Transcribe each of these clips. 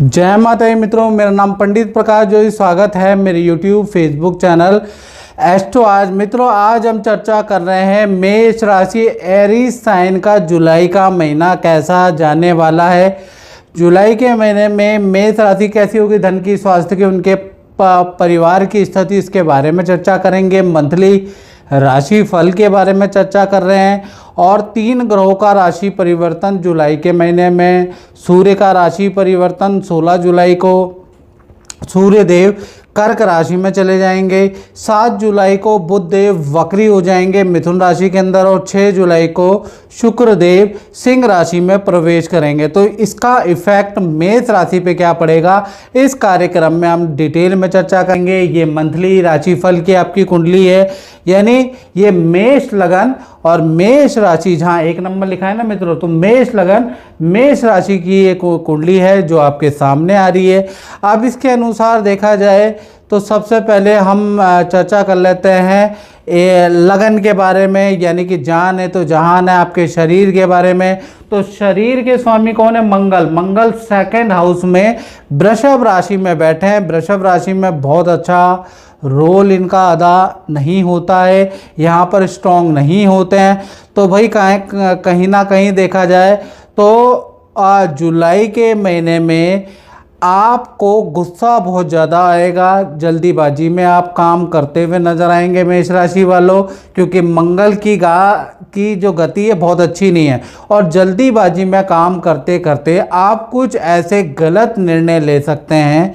जय माता दी मित्रों, मेरा नाम पंडित प्रकाश जोशी। स्वागत है मेरे यूट्यूब फेसबुक चैनल एस्ट्रो आज। मित्रों, आज हम चर्चा कर रहे हैं मेष राशि एरीज साइन का जुलाई का महीना कैसा जाने वाला है। जुलाई के महीने में मेष राशि कैसी होगी, धन की, स्वास्थ्य की, उनके परिवार की स्थिति, इसके बारे में चर्चा करेंगे। मंथली राशि फल के बारे में चर्चा कर रहे हैं और 3 ग्रहों का राशि परिवर्तन जुलाई के महीने में। सूर्य का राशि परिवर्तन 16 जुलाई को सूर्य देव कर्क राशि में चले जाएंगे। 7 जुलाई को बुध देव वक्री हो जाएंगे मिथुन राशि के अंदर और 6 जुलाई को शुक्र देव सिंह राशि में प्रवेश करेंगे। तो इसका इफेक्ट मेष राशि पे क्या पड़ेगा, इस कार्यक्रम में हम डिटेल में चर्चा करेंगे। ये मंथली राशिफल की आपकी कुंडली है, यानी ये मेष लगन और मेष राशि, जहाँ 1 नंबर लिखा है ना मित्रों, तो मेष लगन मेष राशि की एक कुंडली है जो आपके सामने आ रही है। अब इसके अनुसार देखा जाए तो सबसे पहले हम चर्चा कर लेते हैं लगन के बारे में, यानी कि जान है तो जहान है। आपके शरीर के बारे में, तो शरीर के स्वामी कौन है, मंगल। मंगल 2nd हाउस में वृषभ राशि में बैठे हैं। वृषभ राशि में बहुत अच्छा रोल इनका अदा नहीं होता है, यहाँ पर स्ट्रॉन्ग नहीं होते हैं। तो भाई कहीं ना कहीं देखा जाए तो जुलाई के महीने में आपको गुस्सा बहुत ज़्यादा आएगा, जल्दीबाजी में आप काम करते हुए नजर आएंगे मेष राशि वालों, क्योंकि मंगल की जो गति है बहुत अच्छी नहीं है और जल्दीबाजी में काम करते करते आप कुछ ऐसे गलत निर्णय ले सकते हैं,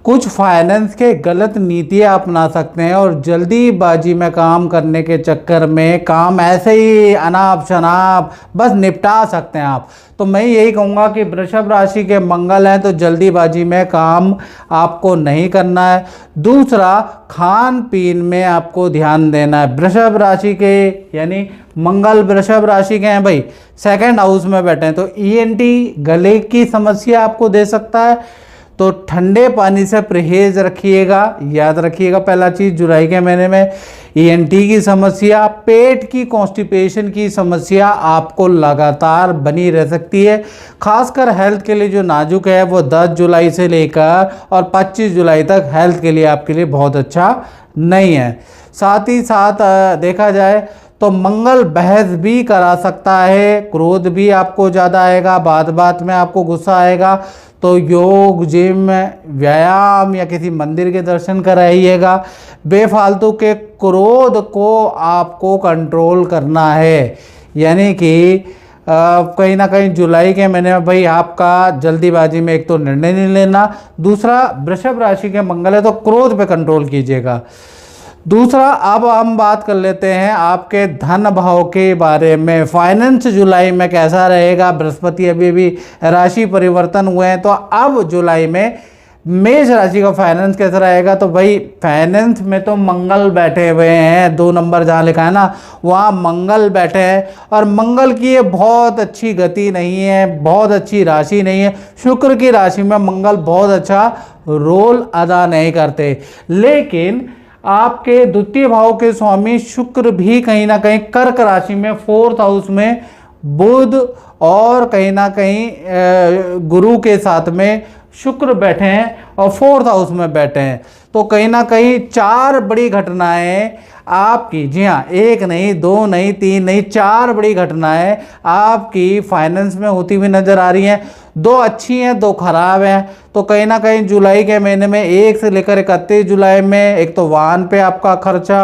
कुछ फाइनेंस के गलत नीतियाँ अपना सकते हैं और जल्दीबाजी में काम करने के चक्कर में काम ऐसे ही अनाप शनाप बस निपटा सकते हैं आप। तो मैं यही कहूँगा कि वृषभ राशि के मंगल हैं तो जल्दीबाजी में काम आपको नहीं करना है। दूसरा, खान पीन में आपको ध्यान देना है। वृषभ राशि के यानी मंगल वृषभ राशि के हैं भाई, 2nd हाउस में बैठे हैं, तो ईएनटी गले की समस्या आपको दे सकता है। तो ठंडे पानी से परहेज रखिएगा, याद रखिएगा। पहला चीज़, जुलाई के महीने में ईएनटी की समस्या, पेट की कॉन्स्टिपेशन की समस्या आपको लगातार बनी रह सकती है। खासकर हेल्थ के लिए जो नाजुक है वो 10 जुलाई से लेकर और 25 जुलाई तक हेल्थ के लिए आपके लिए बहुत अच्छा नहीं है। साथ ही साथ देखा जाए तो मंगल बहस भी करा सकता है, क्रोध भी आपको ज़्यादा आएगा, बात बात में आपको गुस्सा आएगा। तो योग, जिम, व्यायाम या किसी मंदिर के दर्शन कराइएगा। बेफालतू के क्रोध को आपको कंट्रोल करना है, यानी कि कहीं ना कहीं जुलाई के महीने में भाई आपका जल्दीबाजी में एक तो निर्णय नहीं लेना, दूसरा वृषभ राशि के मंगल है तो क्रोध पे कंट्रोल कीजिएगा। दूसरा, अब हम बात कर लेते हैं आपके धन भाव के बारे में। फाइनेंस जुलाई में कैसा रहेगा, बृहस्पति अभी भी राशि परिवर्तन हुए हैं, तो अब जुलाई में मेष राशि का फाइनेंस कैसा रहेगा। तो भाई फाइनेंस में तो मंगल बैठे हुए हैं, 2 नंबर जहाँ लिखा है ना वहाँ मंगल बैठे हैं और मंगल की ये बहुत अच्छी गति नहीं है, बहुत अच्छी राशि नहीं है। शुक्र की राशि में मंगल बहुत अच्छा रोल अदा नहीं करते, लेकिन आपके द्वितीय भाव के स्वामी शुक्र भी कहीं ना कहीं कर्क राशि में 4th हाउस में बुध और कहीं ना कहीं गुरु के साथ में शुक्र बैठे हैं और 4th हाउस में बैठे हैं। तो कहीं ना कहीं 4 बड़ी घटनाएं आपकी, जी हाँ, 1 नहीं, 2 नहीं, 3 नहीं, 4 बड़ी घटनाएं आपकी फाइनेंस में होती हुई नजर आ रही हैं। 2 अच्छी हैं, 2 खराब हैं। तो कहीं ना कहीं जुलाई के महीने में 1 से लेकर 31 जुलाई में एक तो वाहन पे आपका खर्चा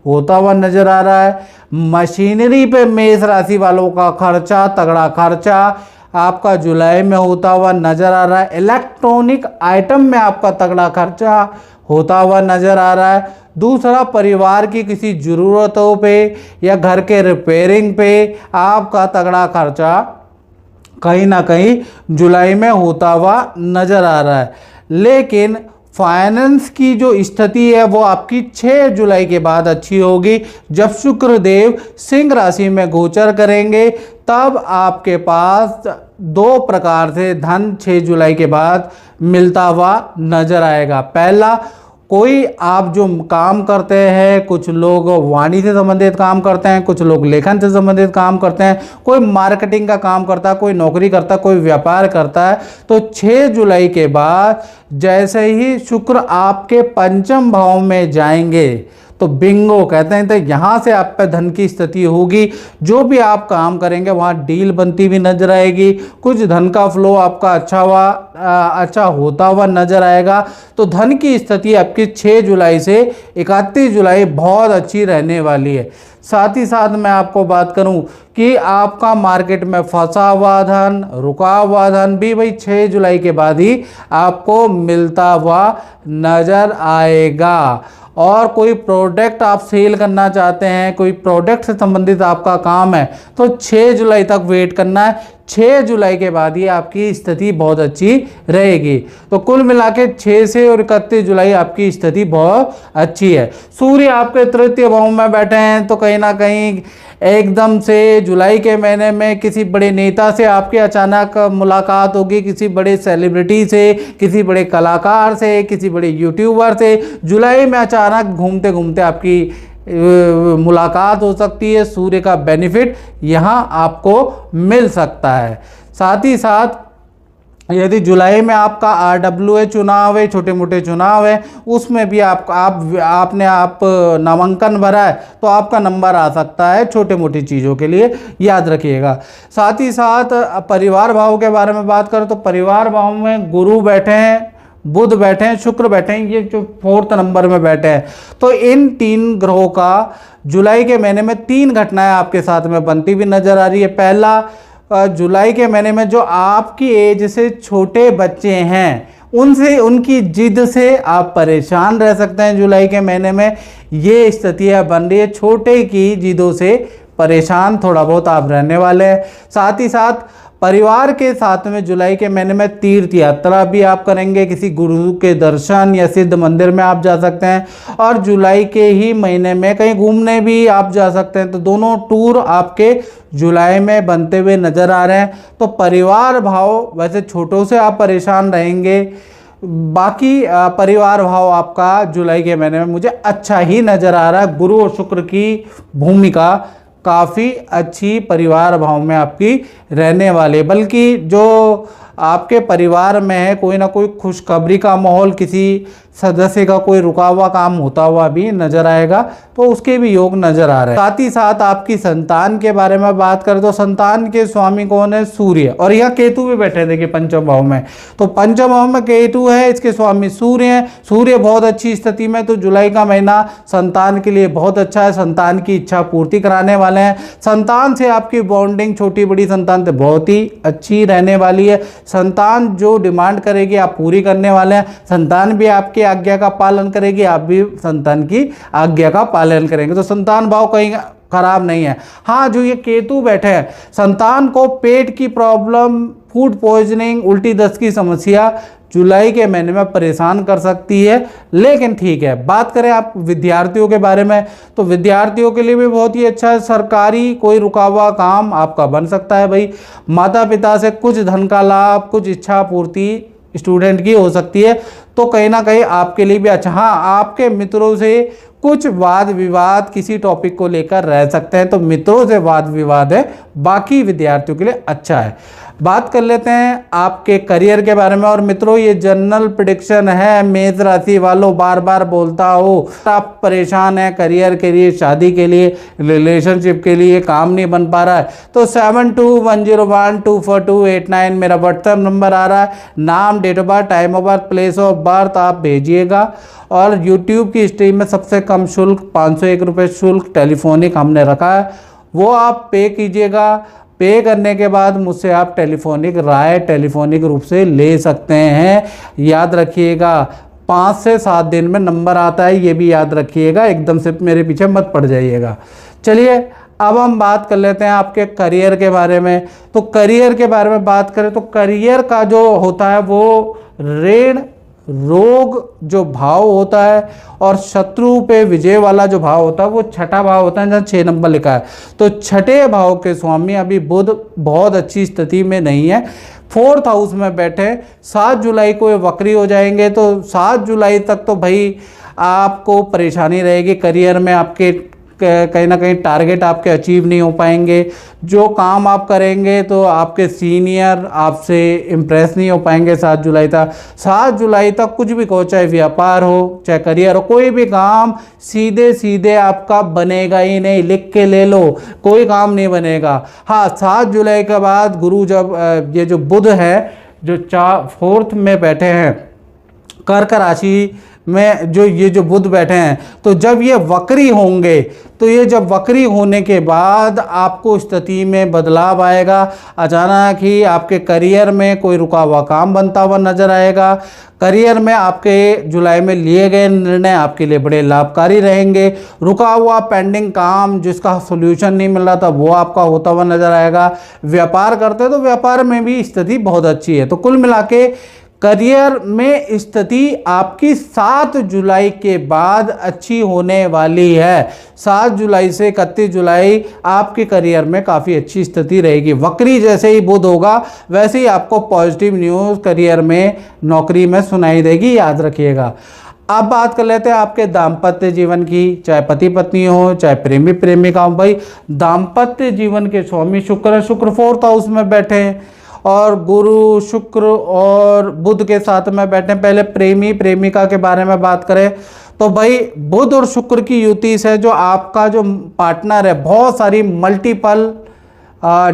होता हुआ नजर आ रहा है, मशीनरी पे मेष राशि वालों का खर्चा, तगड़ा खर्चा आपका जुलाई में होता हुआ नजर आ रहा है। इलेक्ट्रॉनिक आइटम में आपका तगड़ा खर्चा होता हुआ नजर आ रहा है। दूसरा, परिवार की किसी ज़रूरतों पे या घर के रिपेयरिंग पे आपका तगड़ा खर्चा कहीं ना कहीं जुलाई में होता हुआ नजर आ रहा है। लेकिन फाइनेंस की जो स्थिति है वो आपकी 6 जुलाई के बाद अच्छी होगी, जब शुक्र देव सिंह राशि में गोचर करेंगे। तब आपके पास 2 प्रकार से धन 6 जुलाई के बाद मिलता हुआ नजर आएगा। पहला, कोई आप जो काम करते हैं, कुछ लोग वाणी से संबंधित काम करते हैं, कुछ लोग लेखन से संबंधित काम करते हैं, कोई मार्केटिंग का काम करता है, कोई नौकरी करता है, कोई व्यापार करता है। तो 6 जुलाई के बाद जैसे ही शुक्र आपके पंचम भाव में जाएंगे तो बिंगो कहते हैं, तो यहाँ से आप पे धन की स्थिति होगी। जो भी आप काम करेंगे वहाँ डील बनती हुई नजर आएगी, कुछ धन का फ्लो आपका अच्छा होता हुआ नजर आएगा। तो धन की स्थिति आपकी 6 जुलाई से 31 जुलाई बहुत अच्छी रहने वाली है। साथ ही साथ मैं आपको बात करूं कि आपका मार्केट में फंसा हुआ धन, रुका हुआ धन भी भाई 6 जुलाई के बाद ही आपको मिलता हुआ नजर आएगा। और कोई प्रोडक्ट आप सेल करना चाहते हैं, कोई प्रोडक्ट से संबंधित आपका काम है, तो 6 जुलाई तक वेट करना है। 6 जुलाई के बाद ही आपकी स्थिति बहुत अच्छी रहेगी। तो कुल मिला के 6 से और 31 जुलाई आपकी स्थिति बहुत अच्छी है। सूर्य आपके तृतीय भाव में बैठे हैं, तो कहीं ना कहीं एकदम से जुलाई के महीने में किसी बड़े नेता से आपकी अचानक मुलाकात होगी, किसी बड़े सेलिब्रिटी से, किसी बड़े कलाकार से, किसी बड़े यूट्यूबर से जुलाई में अचानक घूमते घूमते आपकी मुलाकात हो सकती है। सूर्य का बेनिफिट यहाँ आपको मिल सकता है। साथ ही साथ यदि जुलाई में आपका RWA चुनाव है, छोटे मोटे चुनाव है, उसमें भी आपने नामांकन भरा है तो आपका नंबर आ सकता है छोटे मोटी चीज़ों के लिए, याद रखिएगा। साथ ही साथ परिवार भाव के बारे में बात करें तो परिवार भाव में गुरु बैठे हैं, बुध बैठे हैं, शुक्र बैठे हैं, ये जो 4th नंबर में बैठे हैं। तो इन 3 ग्रहों का जुलाई के महीने में 3 घटनाएं आपके साथ में बनती हुई नजर आ रही है। पहला, जुलाई के महीने में जो आपकी एज से छोटे बच्चे हैं उनकी जिद से आप परेशान रह सकते हैं। जुलाई के महीने में ये स्थितियाँ बन रही है, छोटे की जिदों से परेशान थोड़ा बहुत आप रहने वाले हैं। साथ ही साथ परिवार के साथ में जुलाई के महीने में तीर्थ यात्रा भी आप करेंगे, किसी गुरु के दर्शन या सिद्ध मंदिर में आप जा सकते हैं। और जुलाई के ही महीने में कहीं घूमने भी आप जा सकते हैं। तो दोनों टूर आपके जुलाई में बनते हुए नज़र आ रहे हैं। तो परिवार भाव वैसे छोटों से आप परेशान रहेंगे, बाकी परिवार भाव आपका जुलाई के महीने में मुझे अच्छा ही नज़र आ रहा है। गुरु और शुक्र की भूमिका काफ़ी अच्छी परिवार भाव में आपकी रहने वाली, बल्कि जो आपके परिवार में है कोई ना कोई खुशखबरी का माहौल, किसी सदस्य का कोई रुका हुआ काम होता हुआ भी नजर आएगा, तो उसके भी योग नजर आ रहे हैं। साथ ही साथ आपकी संतान के बारे में बात करें तो संतान के स्वामी कौन है? सूर्य, और यहाँ केतु भी बैठे हैं देखिए पंचम भाव में। तो पंचम भाव में केतु है, इसके स्वामी सूर्य हैं। सूर्य बहुत अच्छी स्थिति में, तो जुलाई का महीना संतान के लिए बहुत अच्छा है। संतान की इच्छा पूर्ति कराने वाले हैं। संतान से आपकी बॉन्डिंग, छोटी बड़ी संतान से बहुत ही अच्छी रहने वाली है। संतान जो डिमांड करेगी आप पूरी करने वाले हैं। संतान भी आपकी आज्ञा का पालन करेगी, आप भी संतान की आज्ञा का पालन करेंगे। तो संतान भाव कहीं खराब नहीं है। हाँ, जो ये केतु बैठे हैं, संतान को पेट की प्रॉब्लम, फूड पॉइजनिंग, उल्टी दस्त की समस्या जुलाई के महीने में परेशान कर सकती है, लेकिन ठीक है। बात करें आप विद्यार्थियों के बारे में, तो विद्यार्थियों के लिए भी बहुत ही अच्छा है। सरकारी कोई रुका हुआ काम आपका बन सकता है भाई। माता पिता से कुछ धन का लाभ, कुछ इच्छा पूर्ति स्टूडेंट की हो सकती है, तो कहीं ना कहीं आपके लिए भी अच्छा। हाँ, आपके मित्रों से कुछ वाद विवाद किसी टॉपिक को लेकर रह सकते हैं, तो मित्रों से वाद विवाद है, बाकी विद्यार्थियों के लिए अच्छा है। बात कर लेते हैं आपके करियर के बारे में। और मित्रों, ये जनरल प्रेडिक्शन है, मेष राशि वालों बार बार बोलता हो, आप परेशान हैं करियर के लिए, शादी के लिए, रिलेशनशिप के लिए, काम नहीं बन पा रहा है, तो 7210124289 मेरा व्हाट्सएप नंबर आ रहा है। नाम, date of birth, time of birth, place of birth आप भेजिएगा। और YouTube की स्ट्रीम में सबसे कम शुल्क 501 रुपये शुल्क टेलीफोनिक हमने रखा है, वो आप पे कीजिएगा। पे करने के बाद मुझसे आप टेलीफोनिक राय टेलीफोनिक रूप से ले सकते हैं। याद रखिएगा, 5 से 7 दिन में नंबर आता है, ये भी याद रखिएगा, एकदम से मेरे पीछे मत पड़ जाइएगा। चलिए अब हम बात कर लेते हैं आपके करियर के बारे में। तो करियर के बारे में बात करें तो करियर का जो होता है वो ऋण रोग जो भाव होता है और शत्रु पे विजय वाला जो भाव होता है वो छठा भाव होता है, जहाँ 6 नंबर लिखा है। तो छठे भाव के स्वामी अभी बुध बहुत अच्छी स्थिति में नहीं है, 4th हाउस में बैठे। 7 जुलाई को ये वक्री हो जाएंगे, तो 7 जुलाई तक तो भाई आपको परेशानी रहेगी करियर में, आपके कहीं ना कहीं टारगेट आपके अचीव नहीं हो पाएंगे। जो काम आप करेंगे तो आपके सीनियर आपसे इम्प्रेस नहीं हो पाएंगे 7 जुलाई तक। 7 जुलाई तक कुछ भी कहो, चाहे व्यापार हो चाहे करियर हो, कोई भी काम सीधे सीधे आपका बनेगा ही नहीं, लिख के ले लो, कोई काम नहीं बनेगा। हाँ, 7 जुलाई के बाद गुरु जब ये जो बुध है जो 4th में बैठे हैं कर्क राशि में, जो बुध बैठे हैं, तो जब ये वक्री होंगे तो ये जब वक्री होने के बाद आपको स्थिति में बदलाव आएगा। अचानक ही आपके करियर में कोई रुका हुआ काम बनता हुआ नजर आएगा। करियर में आपके जुलाई में लिए गए निर्णय आपके लिए बड़े लाभकारी रहेंगे। रुका हुआ पेंडिंग काम जिसका सोल्यूशन नहीं मिल रहा था वो आपका होता हुआ नजर आएगा। व्यापार करते हैं तो व्यापार में भी स्थिति बहुत अच्छी है। तो कुल मिला के करियर में स्थिति आपकी 7 जुलाई के बाद अच्छी होने वाली है। 7 जुलाई से 31 जुलाई आपके करियर में काफ़ी अच्छी स्थिति रहेगी। वक्री जैसे ही बुध होगा वैसे ही आपको पॉजिटिव न्यूज़ करियर में, नौकरी में सुनाई देगी, याद रखिएगा। अब बात कर लेते हैं आपके दाम्पत्य जीवन की, चाहे पति पत्नी हो चाहे प्रेमी प्रेमिका हो। भाई, दाम्पत्य जीवन के स्वामी शुक्र है, शुक्र 4th हाउस में बैठे हैं और गुरु शुक्र और बुध के साथ में बैठे। पहले प्रेमी प्रेमिका के बारे में बात करें तो भाई बुध और शुक्र की युति से जो आपका जो पार्टनर है बहुत सारी मल्टीपल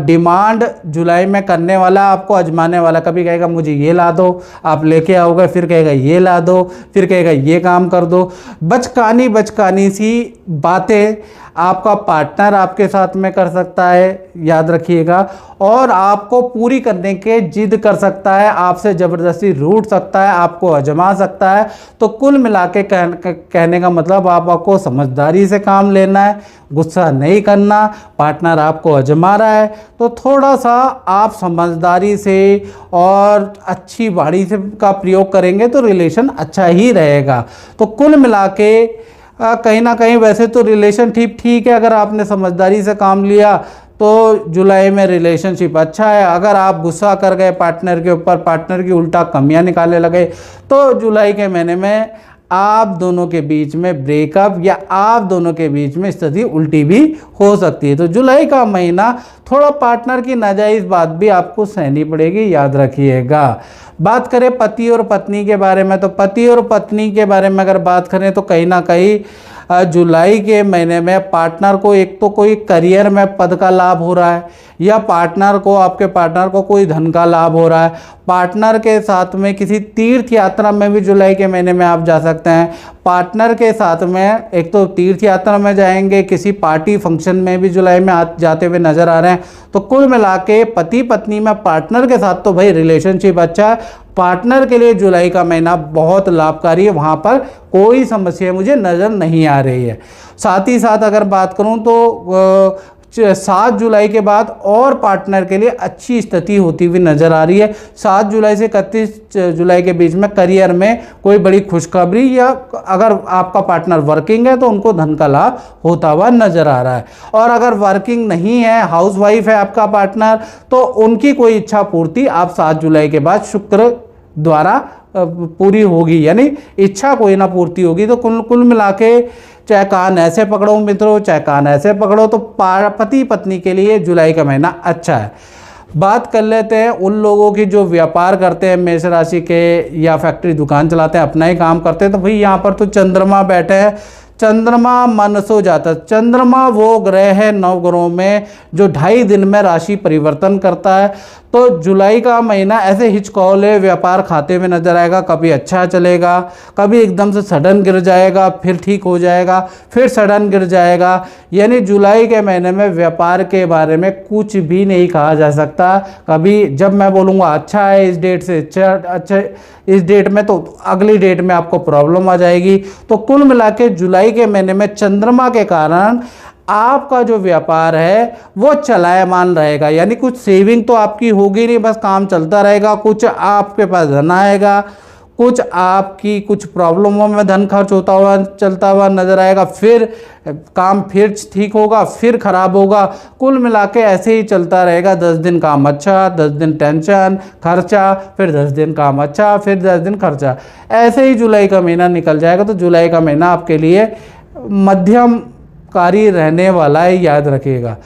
डिमांड जुलाई में करने वाला, आपको आजमाने वाला। कभी कहेगा मुझे ये ला दो, आप लेके आओगे, फिर कहेगा ये ला दो, फिर कहेगा ये काम कर दो। बचकानी सी बातें आपका पार्टनर आपके साथ में कर सकता है, याद रखिएगा। और आपको पूरी करने के जिद कर सकता है, आपसे ज़बरदस्ती रूठ सकता है, आपको आजमा सकता है। तो कुल मिला के कहने का मतलब आपको समझदारी से काम लेना है, गुस्सा नहीं करना। पार्टनर आपको आजमा रहा है तो थोड़ा सा आप समझदारी से और अच्छी वाणी से का प्रयोग करेंगे तो रिलेशन अच्छा ही रहेगा। तो कुल मिला के कहीं ना कहीं वैसे तो रिलेशन ठीक है, अगर आपने समझदारी से काम लिया तो जुलाई में रिलेशनशिप अच्छा है। अगर आप गुस्सा कर गए पार्टनर के ऊपर, पार्टनर की उल्टा कमियां निकालने लगे, तो जुलाई के महीने में आप दोनों के बीच में ब्रेकअप या आप दोनों के बीच में स्थिति उल्टी भी हो सकती है। तो जुलाई का महीना थोड़ा पार्टनर की नाजायज़ बात भी आपको सहनी पड़ेगी, याद रखिएगा। बात करें पति और पत्नी के बारे में, तो पति और पत्नी के बारे में अगर बात करें तो कहीं ना कहीं जुलाई के महीने में पार्टनर को एक तो कोई करियर में पद का लाभ हो रहा है, या आपके पार्टनर को कोई धन का लाभ हो रहा है। पार्टनर के साथ में किसी तीर्थ यात्रा में भी जुलाई के महीने में आप जा सकते हैं। पार्टनर के साथ में एक तो तीर्थ यात्रा में जाएंगे, किसी पार्टी फंक्शन में भी जुलाई में जाते हुए नजर आ रहे हैं। तो कुल मिला के पति पत्नी में पार्टनर के साथ तो भाई रिलेशनशिप अच्छा है। पार्टनर के लिए जुलाई का महीना बहुत लाभकारी है, वहाँ पर कोई समस्या मुझे नज़र नहीं आ रही है। साथ ही साथ अगर बात करूँ तो 7 जुलाई के बाद और पार्टनर के लिए अच्छी स्थिति होती हुई नज़र आ रही है। 7 जुलाई से 31 जुलाई के बीच में करियर में कोई बड़ी खुशखबरी, या अगर आपका पार्टनर वर्किंग है तो उनको धन का लाभ होता हुआ नज़र आ रहा है। और अगर वर्किंग नहीं है, हाउसवाइफ है आपका पार्टनर, तो उनकी कोई इच्छा पूर्ति आप 7 जुलाई के बाद शुक्र द्वारा पूरी होगी, यानी इच्छा कोई ना पूर्ति होगी। तो कुल मिला के चाहे कान ऐसे पकड़ो मित्रों, चाहे कान ऐसे पकड़ो, तो पति पत्नी के लिए जुलाई का महीना अच्छा है। बात कर लेते हैं उन लोगों की जो व्यापार करते हैं मेष राशि के, या फैक्ट्री दुकान चलाते हैं, अपना ही काम करते हैं। तो भाई यहाँ पर तो चंद्रमा बैठे हैं। चंद्रमा मनसो जाता, चंद्रमा वो ग्रह है 9 ग्रहों में जो 2.5 दिन में राशि परिवर्तन करता है। तो जुलाई का महीना ऐसे हिचकोले व्यापार खाते में नजर आएगा। कभी अच्छा चलेगा, कभी एकदम से सडन गिर जाएगा, फिर ठीक हो जाएगा, फिर सडन गिर जाएगा। यानी जुलाई के महीने में व्यापार के बारे में कुछ भी नहीं कहा जा सकता। कभी जब मैं बोलूँगा अच्छा है इस डेट से अच्छा इस डेट में, तो अगली डेट में आपको प्रॉब्लम आ जाएगी। तो कुल मिला के जुलाई के महीने में चंद्रमा के कारण आपका जो व्यापार है वो चलायमान रहेगा। यानी कुछ सेविंग तो आपकी होगी नहीं, बस काम चलता रहेगा। कुछ आपके पास धन आएगा, कुछ आपकी कुछ प्रॉब्लमों में धन खर्च होता हुआ चलता हुआ नजर आएगा, फिर काम फिर ठीक होगा, फिर खराब होगा। कुल मिला के ऐसे ही चलता रहेगा। 10 दिन काम अच्छा, 10 दिन टेंशन खर्चा, फिर 10 दिन काम अच्छा, फिर 10 दिन खर्चा, ऐसे ही जुलाई का महीना निकल जाएगा। तो जुलाई का महीना आपके लिए मध्यमकारी रहने वाला है, याद रखिएगा।